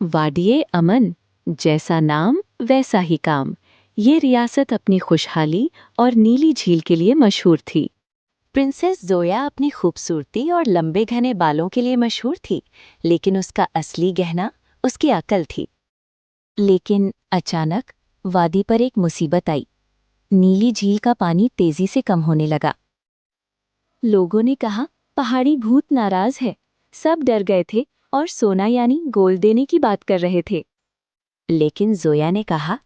वाडिये अमन, जैसा नाम वैसा ही काम। ये रियासत अपनी खुशहाली और नीली झील के लिए मशहूर थी। प्रिंसेस जोया अपनी खूबसूरती और लंबे घने बालों के लिए मशहूर थी, लेकिन उसका असली गहना उसकी अकल थी। लेकिन अचानक वादी पर एक मुसीबत आई। नीली झील का पानी तेजी से कम होने लगा। लोगों ने कहा, पहाड़ी भूत नाराज है। सब डर गए थे और सोना यानी गोल्ड देने की बात कर रहे थे। लेकिन जोया ने कहा,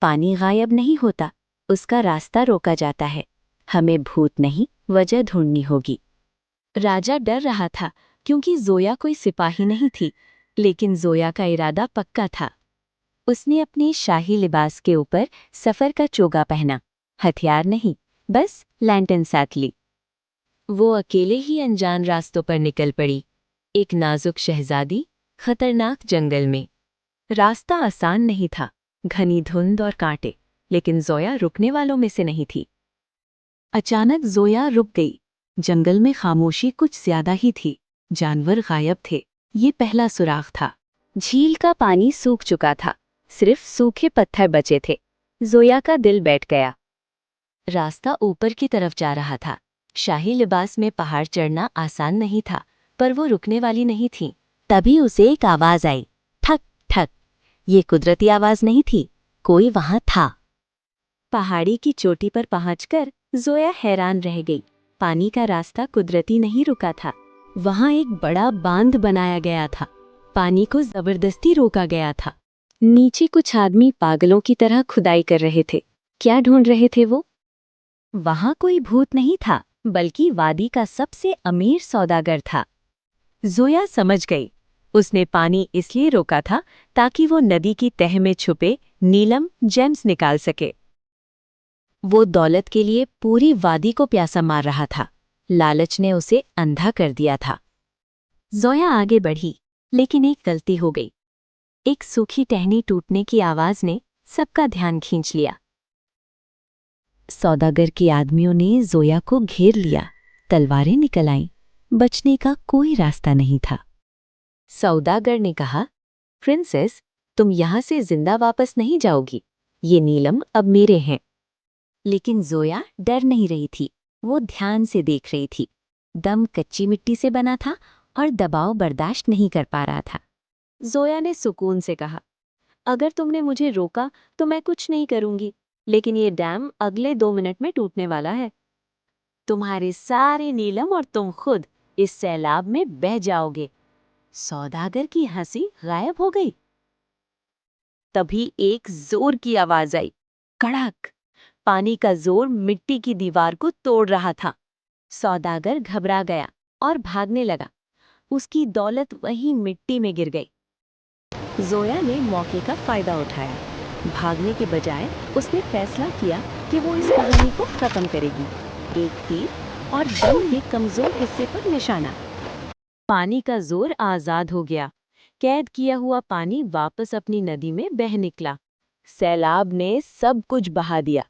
पानी गायब नहीं होता, उसका रास्ता रोका जाता है। हमें भूत नहीं, वजह ढूंढनी होगी। राजा डर रहा था क्योंकि जोया कोई सिपाही नहीं थी, लेकिन जोया का इरादा पक्का था। उसने अपने शाही लिबास के ऊपर सफर का चोगा पहना, हथियार नहीं, बस लैंटर्न साथ ली। वो अकेले ही अनजान रास्तों पर निकल पड़ी, एक नाजुक शहजादी खतरनाक जंगल में। रास्ता आसान नहीं था, घनी धुंध और कांटे, लेकिन जोया रुकने वालों में से नहीं थी। अचानक जोया रुक गई। जंगल में खामोशी कुछ ज्यादा ही थी, जानवर गायब थे। ये पहला सुराग था। झील का पानी सूख चुका था, सिर्फ सूखे पत्थर बचे थे। जोया का दिल बैठ गया। रास्ता ऊपर की तरफ जा रहा था। शाही लिबास में पहाड़ चढ़ना आसान नहीं था, पर वो रुकने वाली नहीं थी। तभी उसे एक आवाज आई, ठक ठक। ये कुदरती आवाज नहीं थी, कोई वहां था। पहाड़ी की चोटी पर पहुंचकर जोया हैरान रह गई। पानी का रास्ता कुदरती नहीं रुका था, वहां एक बड़ा बांध बनाया गया था। पानी को जबरदस्ती रोका गया था। नीचे कुछ आदमी पागलों की तरह खुदाई कर रहे थे। क्या ढूंढ रहे थे वो? वहां कोई भूत नहीं था, बल्कि वादी का सबसे अमीर सौदागर था। जोया समझ गई, उसने पानी इसलिए रोका था ताकि वो नदी की तह में छुपे नीलम जेम्स निकाल सके। वो दौलत के लिए पूरी वादी को प्यासा मार रहा था। लालच ने उसे अंधा कर दिया था। जोया आगे बढ़ी, लेकिन एक गलती हो गई। एक सूखी टहनी टूटने की आवाज ने सबका ध्यान खींच लिया। सौदागर के आदमियों ने जोया को घेर लिया। तलवारें निकल आईं, बचने का कोई रास्ता नहीं था। सौदागर ने कहा, प्रिंसेस, तुम यहां से जिंदा वापस नहीं जाओगी। ये नीलम अब मेरे हैं। लेकिन जोया डर नहीं रही थी, वो ध्यान से देख रही थी। दम कच्ची मिट्टी से बना था और दबाव बर्दाश्त नहीं कर पा रहा था। जोया ने सुकून से कहा, अगर तुमने मुझे रोका तो मैं कुछ नहीं करूंगी, लेकिन ये डैम अगले 2 मिनट में टूटने वाला है। तुम्हारे सारे नीलम और तुम खुद इस सैलाब में बह जाओगे। सौदागर की हंसी गायब हो गई। तभी एक जोर की आवाज आई, कड़क। पानी का जोर मिट्टी की दीवार को तोड़ रहा था। सौदागर घबरा गया और भागने लगा। उसकी दौलत वहीं मिट्टी में गिर गई। जोया ने मौके का फायदा उठाया। भागने के बजाय उसने फैसला किया कि वो इस कहानी को खत्म करेगी। एक तीर और डंक के कमजोर हिस्से पर निशाना। पानी का जोर आजाद हो गया। कैद किया हुआ पानी वापस अपनी नदी में बह निकला। सैलाब ने सब कुछ बहा दिया।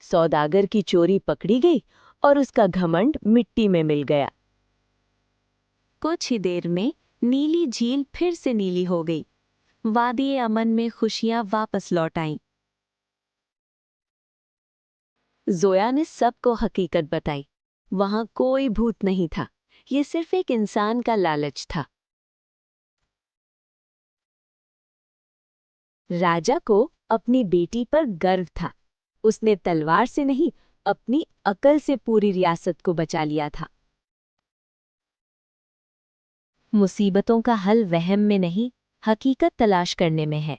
सौदागर की चोरी पकड़ी गई और उसका घमंड मिट्टी में मिल गया। कुछ ही देर में नीली झील फिर से नीली हो गई। वादी अमन में खुशियां वापस लौट आईं। जोया ने सबको हकीकत बताई। वहां कोई भूत नहीं था, ये सिर्फ एक इंसान का लालच था। राजा को अपनी बेटी पर गर्व था। उसने तलवार से नहीं, अपनी अकल से पूरी रियासत को बचा लिया था। मुसीबतों का हल वहम में नहीं, हकीकत तलाश करने में है।